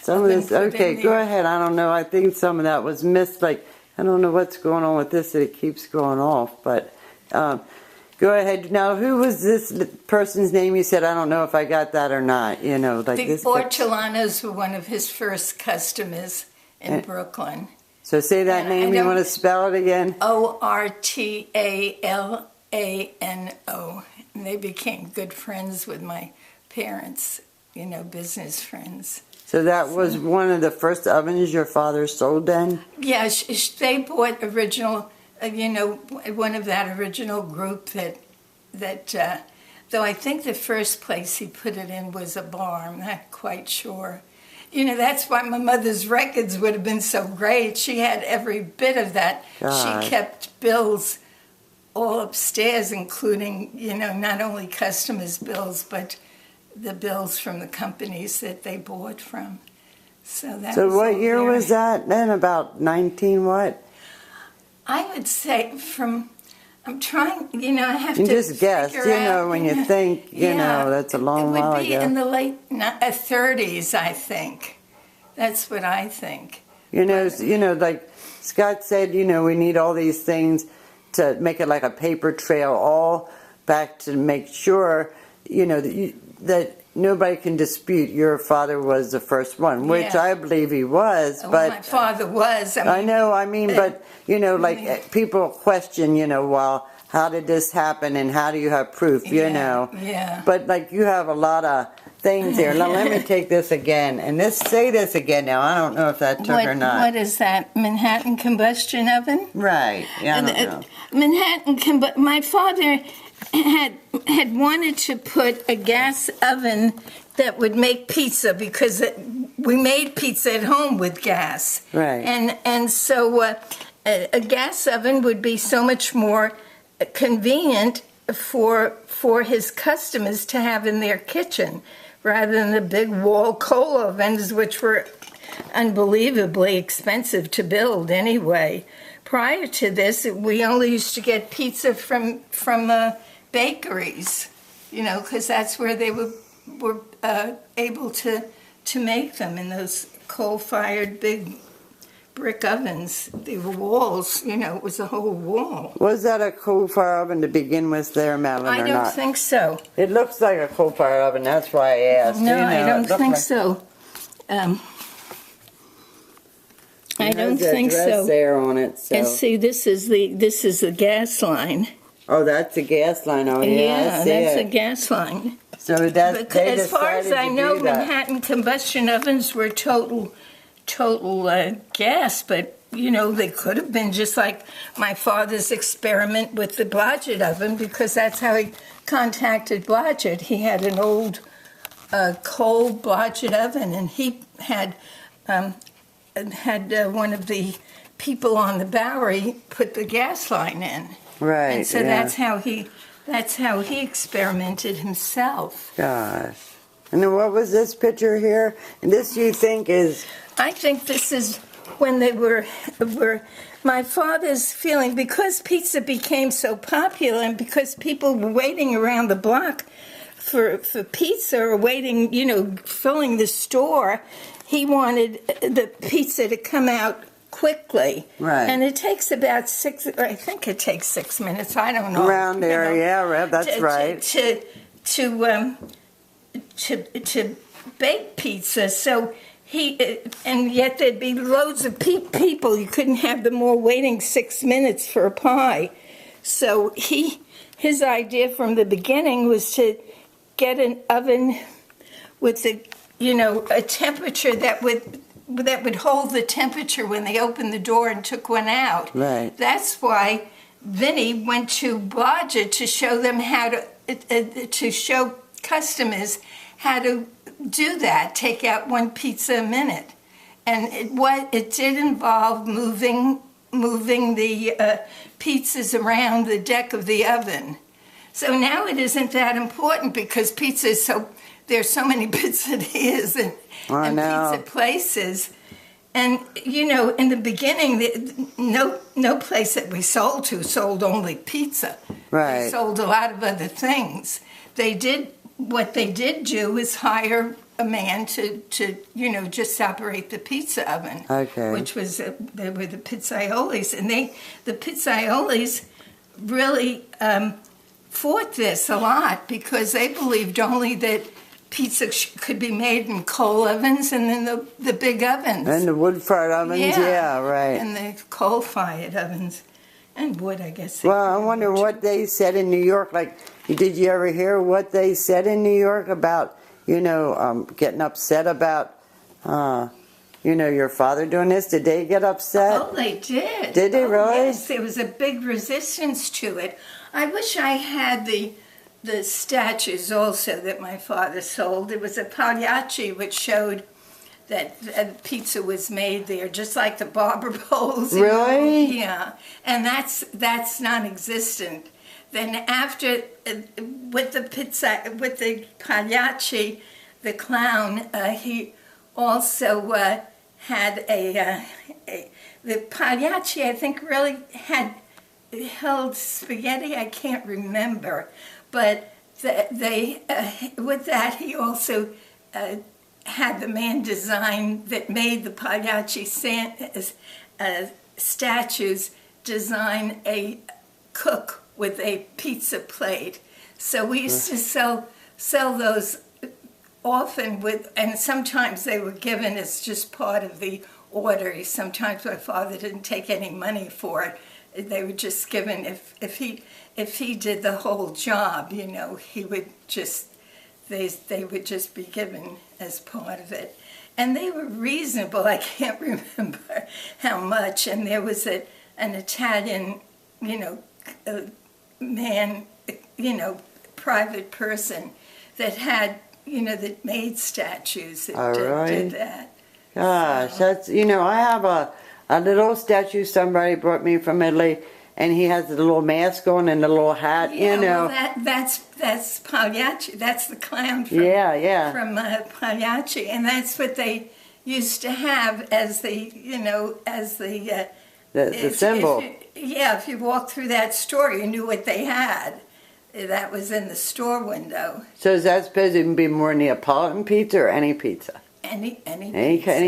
Some of this, okay, go ahead. I don't know. I think some of that was missed. Like, I don't know what's going on with this, that it keeps going off. But go ahead. Now, who was this person's name? You said, I don't know if I got that or not. You know, like the this. The Ortolanos were one of his first customers in Brooklyn. So say that name. You want to spell it again? Ortalano. And they became good friends with my parents, you know, business friends. So that was one of the first ovens your father sold then? Yeah, they bought original, you know, one of that original group that though I think the first place he put it in was a bar. I'm not quite sure. You know, that's why my mother's records would have been so great. She had every bit of that. God. She kept bills all upstairs, including, you know, not only customers' bills, but the bills from the companies that they bought from. So what year was that then? About 19 what? I would say I'm trying, you know, I have to just guess, you know, when you think, you know, that's a long while ago. It would be in the late 30s, I think. That's what I think. You know, like Scott said, you know, we need all these things to make it like a paper trail all back to make sure, you know, that nobody can dispute your father was the first one, which I believe he was. But my father was. I mean, but, you know, like people question, you know, well, how did this happen and how do you have proof, you know? Yeah. But, like, you have a lot of things here. Now, let me take this again. And say this again now. I don't know if that took or not. What is that? Manhattan combustion oven? Right. Yeah, I don't know. My father had wanted to put a gas oven that would make pizza because we made pizza at home with gas. Right. And so a gas oven would be so much more convenient for his customers to have in their kitchen rather than the big wall coal ovens, which were unbelievably expensive to build anyway. Prior to this, we only used to get pizza from bakeries, you know, because that's where they were able to make them in those coal-fired big brick ovens. They were walls, you know, it was a whole wall. Was that a coal-fire oven to begin with there, Madeline, or not? I don't think so. It looks like a coal-fire oven, that's why I asked. No, you know, I don't think so. I don't think so. There on it. So. And see, this is the gas line. Oh, that's a gas line. Oh, yeah, I see that's it. a gas line. So that's as far as I know, Manhattan combustion ovens were total gas, but you know they could have been just like my father's experiment with the Blodgett oven, because that's how he contacted Blodgett. He had an old coal Blodgett oven, and he had one of the people on the Bowery put the gas line in. Right. And so that's how he experimented himself. Gosh. And then what was this picture here? And this you think is? I think this is when they were my father's feeling, because pizza became so popular and because people were waiting around the block for pizza or waiting, you know, filling the store. He wanted the pizza to come out quickly. Right. And it takes about I think it takes 6 minutes. I don't know. Around there, yeah, that's right. To bake pizza. So and yet there'd be loads of people. You couldn't have them all waiting 6 minutes for a pie. So his idea from the beginning was to get an oven with a temperature that would hold the temperature when they opened the door and took one out. Right. That's why Vinny went to Blodgett to show them how to show customers how to do that, take out one pizza a minute. And it did involve moving the pizzas around the deck of the oven. So now it isn't that important because pizza is there's so many pizzerias and pizza places. And, you know, in the beginning, no place that we sold to sold only pizza. Right. They sold a lot of other things. What they did do is hire a man to just operate the pizza oven. Okay. Which was they were the pizzaiolis, and the pizzaiolis really fought this a lot because they believed only that pizza could be made in coal ovens and then the big ovens. And the wood-fired ovens, yeah, right. And the coal-fired ovens. And wood, I guess. Well, I wonder what they said in New York. Like, did you ever hear what they said in New York about, getting upset about, your father doing this? Did they get upset? Oh, they did. Did they really? Yes, there was a big resistance to it. I wish I had the statues also that my father sold. There was a Pagliacci which showed that pizza was made there, just like the barber bowls. Really? Yeah, and that's non-existent. Then after, with the Pagliacci, the clown, he also had the Pagliacci, I think, really held spaghetti. I can't remember, but with that he also had the man design that made the Pagliacci statues design a cook with a pizza plate. So we used to sell those often and sometimes they were given as just part of the order. Sometimes my father didn't take any money for it. They were just given if he did the whole job, he would just. They would just be given as part of it. And they were reasonable. I can't remember how much. And there was an Italian, man, private person that had, that made statues that did that. Gosh, that's, I have a little statue somebody brought me from Italy, and he has the little mask on and the little hat, Well, that's Pagliacci. That's the clown from Pagliacci, and that's what they used to have as the symbol. If you walked through that store, you knew what they had. That was in the store window. So is that supposed to be more Neapolitan pizza or any pizza? Any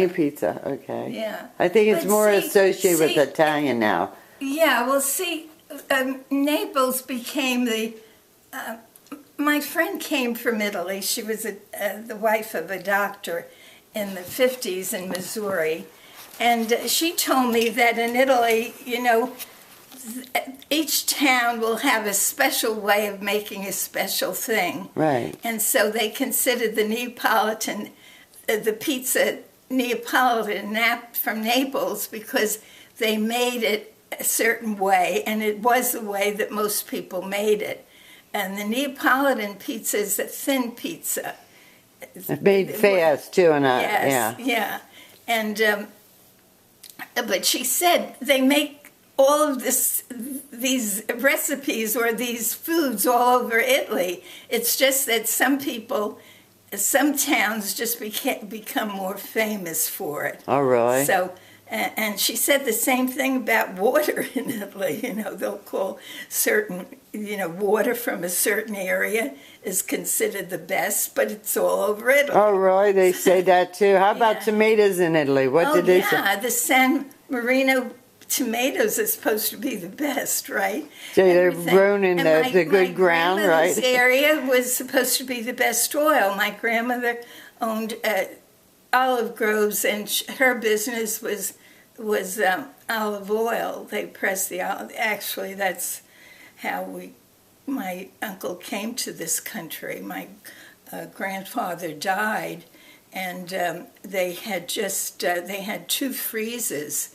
pizza, okay. Yeah. I think it's more associated with Italian now. Yeah, well, see, Naples became my friend came from Italy. She was the wife of a doctor in the 50s in Missouri. And she told me that in Italy, each town will have a special way of making a special thing. Right. And so they considered the pizza Neapolitan from Naples because they made it a certain way, and it was the way that most people made it. And the Neapolitan pizza is a thin pizza. It's made fast too, and yeah. And but she said they make all of these recipes or these foods all over Italy. It's just that some towns just become more famous for it. Oh, really? So. And she said the same thing about water in Italy. They'll call certain, water from a certain area is considered the best, but it's all over Italy. Oh, really? They say that too. How about tomatoes in Italy? What did they say? The San Marino tomatoes are supposed to be the best, right? So they're grown in the good ground, right? This area was supposed to be the best oil. My grandmother owned olive groves, and her business was olive oil. They pressed the olive. Actually, that's how my uncle came to this country. My grandfather died, and they had two freezes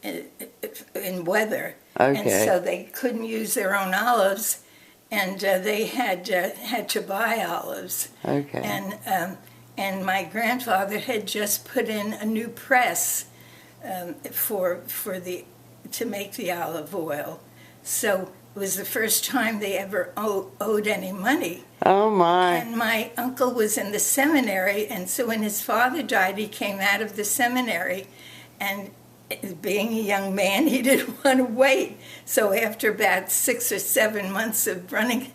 in weather, and so they couldn't use their own olives, and they had to buy olives. Okay. And my grandfather had just put in a new press to make the olive oil. So it was the first time they ever owed any money. Oh, my. And my uncle was in the seminary, and so when his father died, he came out of the seminary, and being a young man, he didn't want to wait. So after about 6 or 7 months of running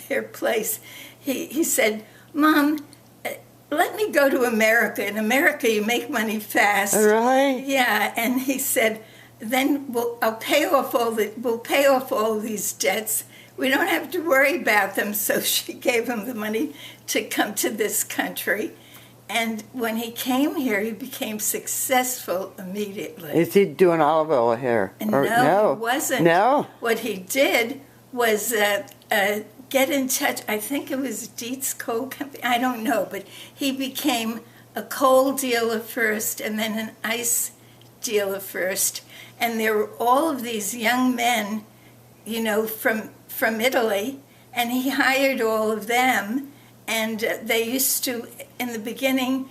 their place, he said, "Mom, let me go to America. In America, you make money fast. Right? Yeah, and he said, then we'll pay off all these debts. We don't have to worry about them. So she gave him the money to come to this country. And when he came here, he became successful immediately. Is he doing olive oil here? No, he wasn't. No? What he did was get in touch. I think it was Dietz Coal Company. I don't know. But he became a coal dealer first and then an ice dealer first. And there were all of these young men, from Italy. And he hired all of them. And they used to, in the beginning,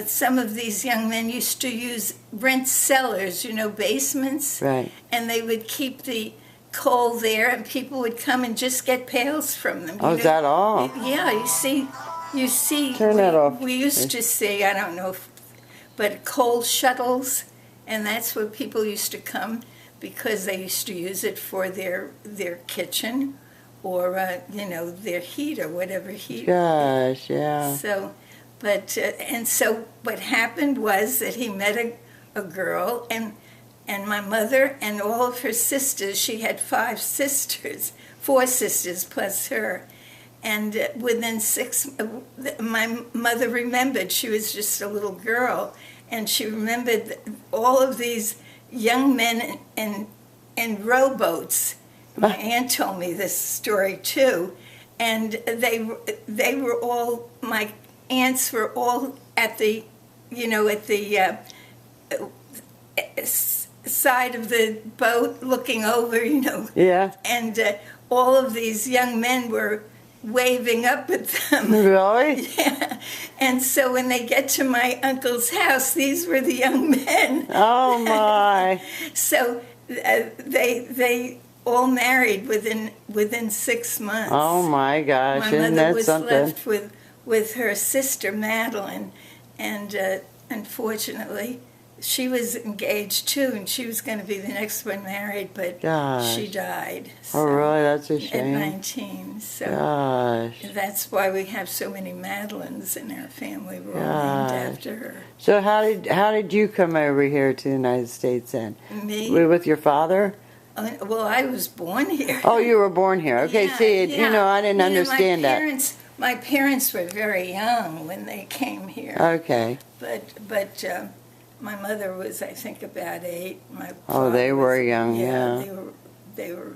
some of these young men used to rent cellars, basements. Right. And they would keep the coal there, and people would come and just get pails from them. Oh, is that all? Yeah, you see. Turn that off. We used to see, I don't know, but coal shuttles, and that's where people used to come because they used to use it for their kitchen. Or, their heat or whatever heat. Gosh, yeah. So, so what happened was that he met a girl, and my mother and all of her sisters, she had 4 sisters plus her. And within 6, my mother remembered, she was just a little girl, and she remembered all of these young men in rowboats. My aunt told me this story too, and they were all, my aunts were all at the side of the boat looking over, Yeah. And all of these young men were waving up at them. Really? Yeah. And so when they get to my uncle's house, these were the young men. Oh my! So they all married within 6 months. Oh my gosh! My Isn't mother that was something? left with her sister Madeline, and unfortunately, she was engaged too, and she was going to be the next one married, but she died. Oh really? That's a shame. At 19. So gosh. that's why we have so many Madelines in our family. We're all named after her. So how did you come over here to the United States then? Me? With your father? Well, I was born here. Oh, you were born here. Okay, Yeah, see, yeah. I didn't understand that. My parents were very young when they came here. Okay. But my mother was, I think, about 8. My They were was, young, yeah. They were,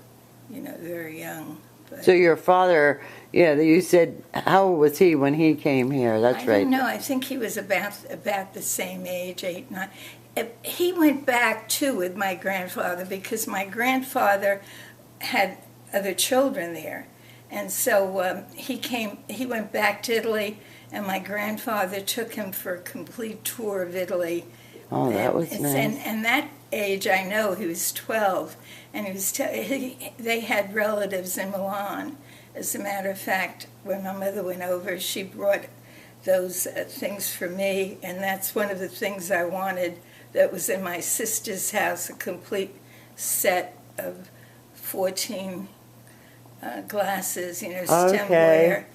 very young. But So your father, you said, how old was he when he came here? That's right. I don't know. I think he was about the same age, 8, 9. He went back, too, with my grandfather because my grandfather had other children there. And so he went back to Italy, and my grandfather took him for a complete tour of Italy. Oh, that was nice. And that age, I know, he was 12, and they had relatives in Milan. As a matter of fact, when my mother went over, she brought those things for me, and that's one of the things I wanted that was in my sister's house, a complete set of 14 glasses, stemware,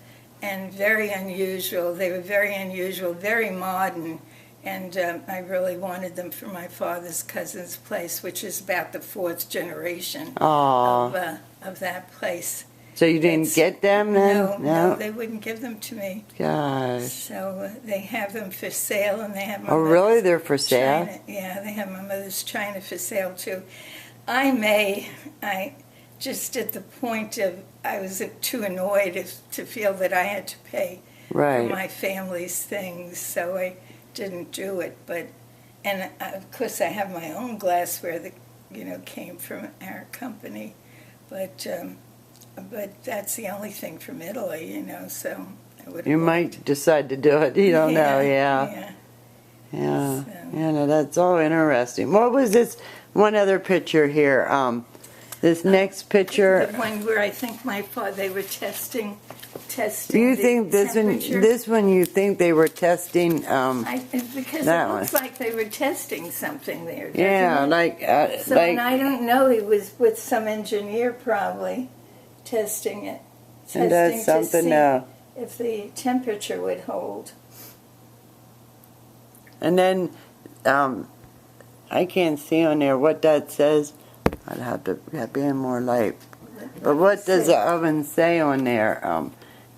and very unusual. They were very unusual, very modern, and I really wanted them for my father's cousin's place, which is about the 4th generation of that place. So you didn't get them then? No, they wouldn't give them to me. Gosh. So they have them for sale, and they have my really? They're for sale? China. Yeah, they have my mother's china for sale, too. Just at the point of, I was too annoyed to feel that I had to pay for my family's things, so I didn't do it. And of course I have my own glassware that, came from our company, but that's the only thing from Italy, so I would. You might decide to do it. You don't know, yeah. So. No, that's all interesting. What was this one other picture here? This next picture. The one where I think they were testing. Do you think this one? You think they were testing? Because it looks like they were testing something there. Yeah, And I don't know. He was with some engineer probably testing it. And that's something to see if the temperature would hold. And then I can't see on there what that says. I'd have to be in more light. But what does the oven say on there?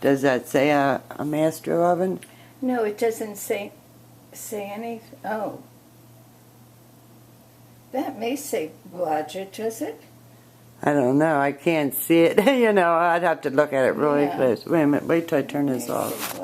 Does that say a master oven? No, it doesn't say anything. Oh. That may say budget, does it? I don't know. I can't see it. You know, I'd have to look at it really Yeah. close. Wait a minute. Wait till I turn this off.